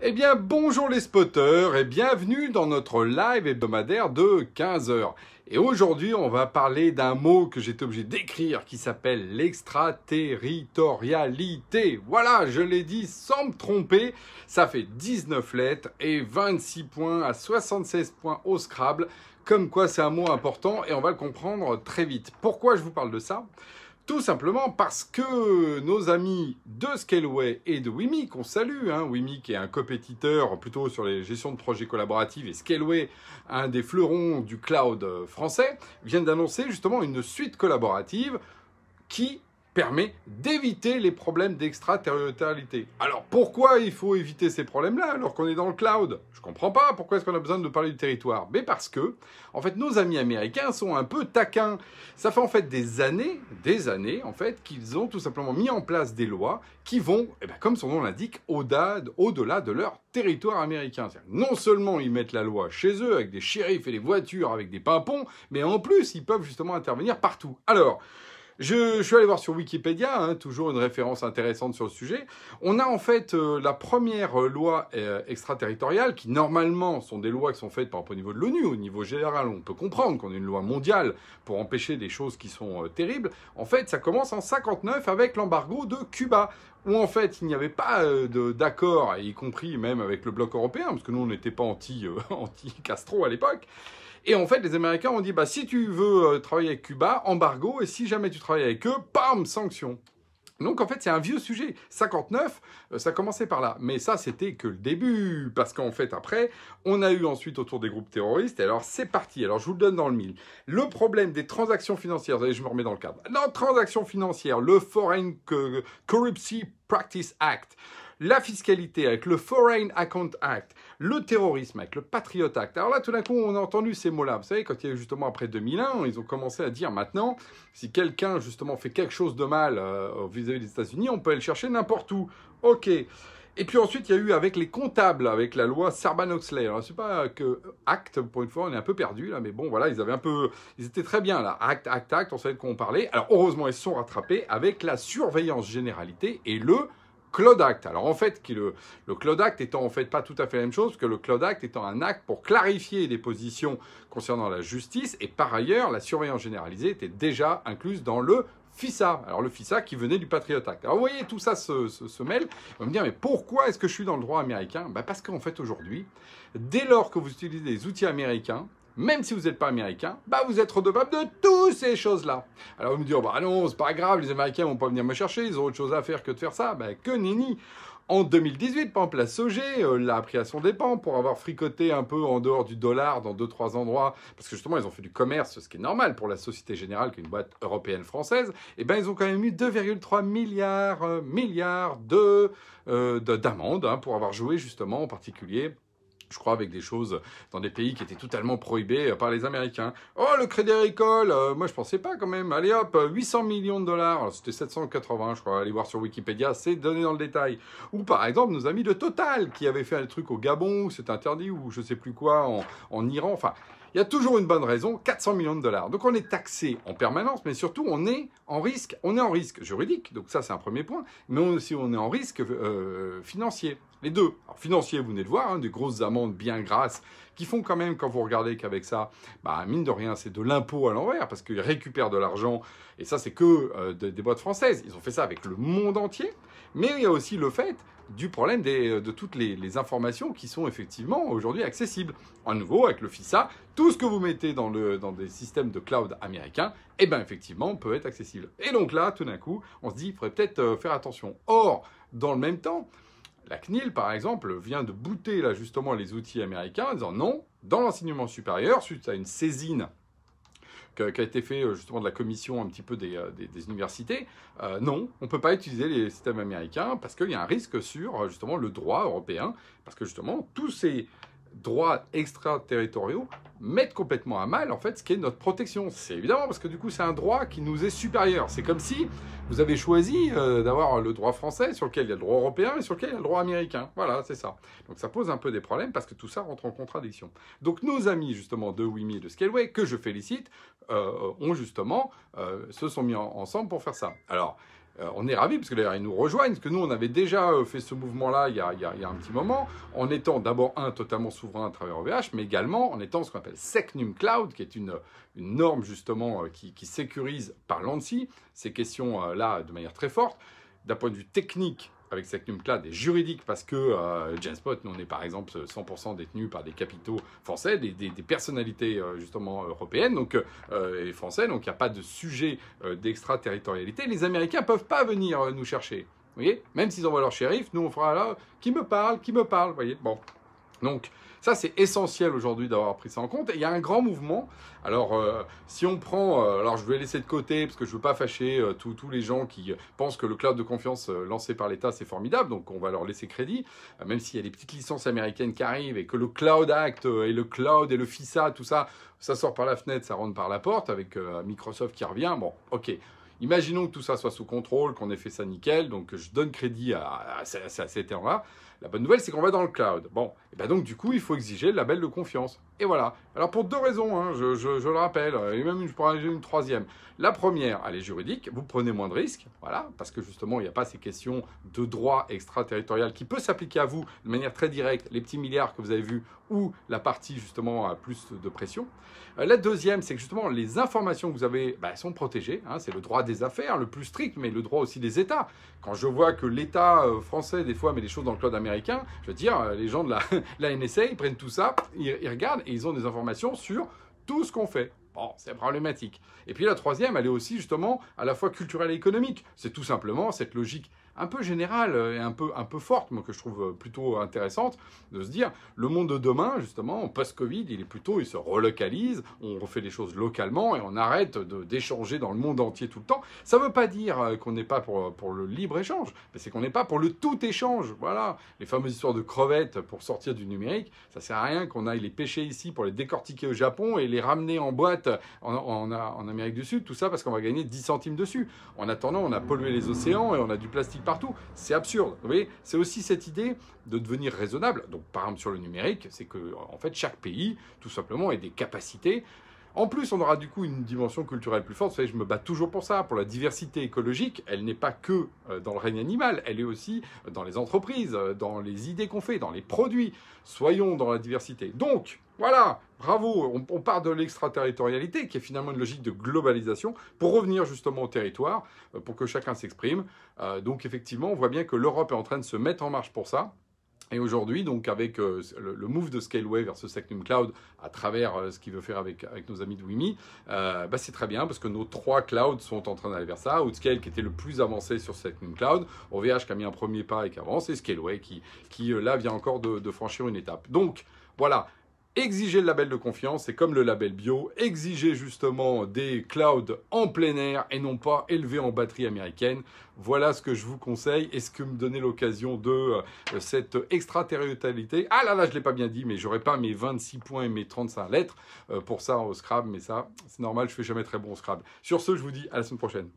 Eh bien, bonjour les spotters et bienvenue dans notre live hebdomadaire de 15 heures. Et aujourd'hui, on va parler d'un mot que j'étais obligé d'écrire qui s'appelle l'extraterritorialité. Voilà, je l'ai dit sans me tromper. Ça fait 19 lettres et 26 points à 76 points au Scrabble. Comme quoi, c'est un mot important et on va le comprendre très vite. Pourquoi je vous parle de ça ? Tout simplement parce que nos amis de Scaleway et de Wimi, qu'on salue, Wimi qui est un compétiteur plutôt sur les gestions de projets collaboratifs et Scaleway, un des fleurons du cloud français, viennent d'annoncer justement une suite collaborative qui permet d'éviter les problèmes d'extraterritorialité. Alors pourquoi il faut éviter ces problèmes-là alors qu'on est dans le cloud? Je comprends pas, pourquoi est-ce qu'on a besoin de parler du territoire? Mais parce que, en fait, nos amis américains sont un peu taquins. Ça fait en fait des années, en fait, qu'ils ont tout simplement mis en place des lois qui vont, comme son nom l'indique, au-delà de leur territoire américain. Non seulement ils mettent la loi chez eux avec des shérifs et des voitures avec des pimpons, mais en plus ils peuvent justement intervenir partout. Alors, je suis allé voir sur Wikipédia, toujours une référence intéressante sur le sujet. On a en fait la première loi extraterritoriale, qui normalement sont des lois qui sont faites par exemple au niveau de l'ONU, au niveau général. On peut comprendre qu'on a une loi mondiale pour empêcher des choses qui sont terribles. En fait, ça commence en 59 avec l'embargo de Cuba, où en fait il n'y avait pas d'accord, y compris même avec le bloc européen, parce que nous on n'était pas anti-Castro à l'époque. Et en fait, les Américains ont dit, si tu veux travailler avec Cuba, embargo, et si jamais tu travailles avec eux, bam, sanctions. Donc en fait, c'est un vieux sujet. 59, ça commençait par là. Mais ça, c'était que le début. Parce qu'en fait, après, on a eu ensuite autour des groupes terroristes. Et alors, c'est parti. Alors, je vous le donne dans le mille. Le problème des transactions financières, vous voyez, je me remets dans le cadre. Non, transactions financières, le Foreign Currency Practice Act, la fiscalité avec le Foreign Account Act, le terrorisme avec le Patriot Act. Alors là, tout d'un coup, on a entendu ces mots-là. Vous savez, quand il y a eu justement après 2001, ils ont commencé à dire maintenant, si quelqu'un justement fait quelque chose de mal vis-à-vis des États-Unis, on peut aller le chercher n'importe où. Ok. Et puis ensuite, il y a eu avec les comptables, avec la loi Sarbanes-Oxley. Alors, c'est pas que Act, pour une fois, on est un peu perdu là, mais bon, voilà, ils étaient très bien là. Act, on savait de quoi on parlait. Alors, heureusement, ils se sont rattrapés avec la surveillance généralité et le Cloud Act. Alors en fait, le Cloud Act étant en fait pas tout à fait la même chose, parce que le Cloud Act étant un acte pour clarifier des positions concernant la justice, et par ailleurs, la surveillance généralisée était déjà incluse dans le FISA. Alors le FISA qui venait du Patriot Act. Alors vous voyez, tout ça se mêle. On va me dire, mais pourquoi est-ce que je suis dans le droit américain? Parce qu'en fait aujourd'hui, dès lors que vous utilisez des outils américains, même si vous n'êtes pas américain, vous êtes redevable de toutes ces choses-là. Alors vous me direz, non, c'est pas grave, les Américains vont pas venir me chercher, ils ont autre chose à faire que de faire ça. Que nenni. En 2018, par exemple, la SOG l'a appris à son dépens pour avoir fricoté un peu en dehors du dollar dans 2-3 endroits, parce que justement, ils ont fait du commerce, ce qui est normal pour la Société Générale, qui est une boîte européenne française. Ils ont quand même eu 2,3 milliards d'amendes pour avoir joué justement en particulier, je crois, avec des choses dans des pays qui étaient totalement prohibés par les Américains. Oh, le Crédit Agricole, moi je pensais pas quand même. Allez hop, 800 millions de dollars. Alors, c'était 780, je crois. Allez voir sur Wikipédia, c'est donné dans le détail. Ou par exemple, nos amis de Total, qui avaient fait un truc au Gabon, où c'est interdit, ou je sais plus quoi, en Iran. Enfin, il y a toujours une bonne raison, 400 millions de dollars. Donc on est taxé en permanence, mais surtout on est en risque. On est en risque juridique, donc ça c'est un premier point, mais aussi on est en risque financier. Les deux. Alors financier, vous venez de voir, des grosses amendes bien grasses qui font quand même, quand vous regardez qu'avec ça, mine de rien, c'est de l'impôt à l'envers, parce qu'ils récupèrent de l'argent, et ça c'est que des boîtes françaises. Ils ont fait ça avec le monde entier, mais il y a aussi le fait du problème de toutes les informations qui sont effectivement aujourd'hui accessibles. À nouveau, avec le FISA, tout ce que vous mettez dans des systèmes de cloud américains, effectivement, peut être accessible. Et donc là, tout d'un coup, on se dit, il faudrait peut-être faire attention. Or, dans le même temps, la CNIL, par exemple, vient de booter là, justement les outils américains en disant non, dans l'enseignement supérieur, suite à une saisine qui a été fait justement de la commission un petit peu des universités, non, on ne peut pas utiliser les systèmes américains parce qu'il y a un risque sur justement le droit européen, parce que justement tous ces droits extraterritoriaux mettent complètement à mal en fait ce qui est notre protection. C'est évidemment parce que du coup c'est un droit qui nous est supérieur. C'est comme si vous avez choisi d'avoir le droit français sur lequel il y a le droit européen et sur lequel il y a le droit américain. Voilà, c'est ça. Donc ça pose un peu des problèmes parce que tout ça rentre en contradiction. Donc nos amis justement de Wimi et de Scaleway, que je félicite, ont justement se sont mis ensemble pour faire ça. Alors On est ravis, parce que d'ailleurs, ils nous rejoignent, parce que nous, on avait déjà fait ce mouvement-là il y a un petit moment, en étant d'abord, totalement souverain à travers OVH, mais également en étant ce qu'on appelle Secnum Cloud, qui est une norme, justement, qui sécurise par l'ANSSI ces questions-là de manière très forte. D'un point de vue technique, avec Secnum Cloud, et juridique, parce que Genspot, nous, on est par exemple 100% détenu par des capitaux français, des personnalités justement européennes et français, donc il n'y a pas de sujet d'extraterritorialité. Les Américains ne peuvent pas venir nous chercher. Vous voyez, même s'ils envoient leur shérif, nous on fera là, qui me parle, vous voyez, bon. Donc, ça, c'est essentiel aujourd'hui d'avoir pris ça en compte. Et il y a un grand mouvement. Alors, si on prend... alors, je vais laisser de côté, parce que je ne veux pas fâcher tous les gens qui pensent que le cloud de confiance lancé par l'État, c'est formidable. Donc, on va leur laisser crédit. Même s'il y a des petites licences américaines qui arrivent et que le Cloud Act et le Cloud et le FISA, tout ça, ça sort par la fenêtre, ça rentre par la porte avec Microsoft qui revient. Bon, OK. Imaginons que tout ça soit sous contrôle, qu'on ait fait ça nickel, donc je donne crédit à ces termes-là. La bonne nouvelle, c'est qu'on va dans le cloud. Bon, et ben donc du coup, il faut exiger le label de confiance. Et voilà. Alors pour deux raisons, hein, je le rappelle, et même je pourrais une troisième. La première, elle est juridique, vous prenez moins de risques, voilà, parce que justement, il n'y a pas ces questions de droit extraterritorial qui peut s'appliquer à vous de manière très directe, les petits milliards que vous avez vus, ou la partie justement à plus de pression. La deuxième, c'est que justement, les informations que vous avez sont protégées, hein, c'est le droit des affaires, le plus strict, mais le droit aussi des États. Quand je vois que l'État français, des fois, met des choses dans le cloud américain, je veux dire, les gens de la NSA, ils prennent tout ça, ils regardent et ils ont des informations sur tout ce qu'on fait. Bon, c'est problématique. Et puis la troisième, elle est aussi justement à la fois culturelle et économique. C'est tout simplement cette logique un peu générale et un peu forte, moi, que je trouve plutôt intéressante, de se dire, le monde de demain, justement, post-Covid, il se relocalise, on refait les choses localement et on arrête d'échanger dans le monde entier tout le temps. Ça ne veut pas dire qu'on n'est pas pour le libre-échange, mais c'est qu'on n'est pas pour le tout-échange. Voilà, les fameuses histoires de crevettes pour sortir du numérique, ça ne sert à rien qu'on aille les pêcher ici pour les décortiquer au Japon et les ramener en boîte en Amérique du Sud, tout ça parce qu'on va gagner 10 centimes dessus. En attendant, on a pollué les océans et on a du plastique partout. C'est absurde. Vous voyez, c'est aussi cette idée de devenir raisonnable. Donc, par exemple, sur le numérique, c'est que, en fait, chaque pays, tout simplement, ait des capacités. En plus, on aura du coup une dimension culturelle plus forte. Vous savez, je me bats toujours pour ça, pour la diversité écologique. Elle n'est pas que dans le règne animal, elle est aussi dans les entreprises, dans les idées qu'on fait, dans les produits. Soyons dans la diversité. Donc, voilà, bravo, on part de l'extraterritorialité, qui est finalement une logique de globalisation, pour revenir justement au territoire, pour que chacun s'exprime. Donc, effectivement, on voit bien que l'Europe est en train de se mettre en marche pour ça. Et aujourd'hui, donc avec le move de Scaleway vers ce Secnum Cloud à travers ce qu'il veut faire avec nos amis de Wimi, c'est très bien parce que nos 3 clouds sont en train d'aller vers ça. Outscale qui était le plus avancé sur Secnum Cloud, OVH qui a mis un premier pas et qui avance, et Scaleway qui là vient encore de franchir une étape. Donc voilà. Exiger le label de confiance, c'est comme le label bio, exiger justement des clouds en plein air et non pas élevés en batterie américaine. Voilà ce que je vous conseille et ce que me donnait l'occasion de cette extraterritorialité. Ah là là, je ne l'ai pas bien dit, mais j'aurais pas mes 26 points et mes 35 lettres pour ça au Scrabble, mais ça, c'est normal, je fais jamais très bon au Scrabble. Sur ce, je vous dis à la semaine prochaine.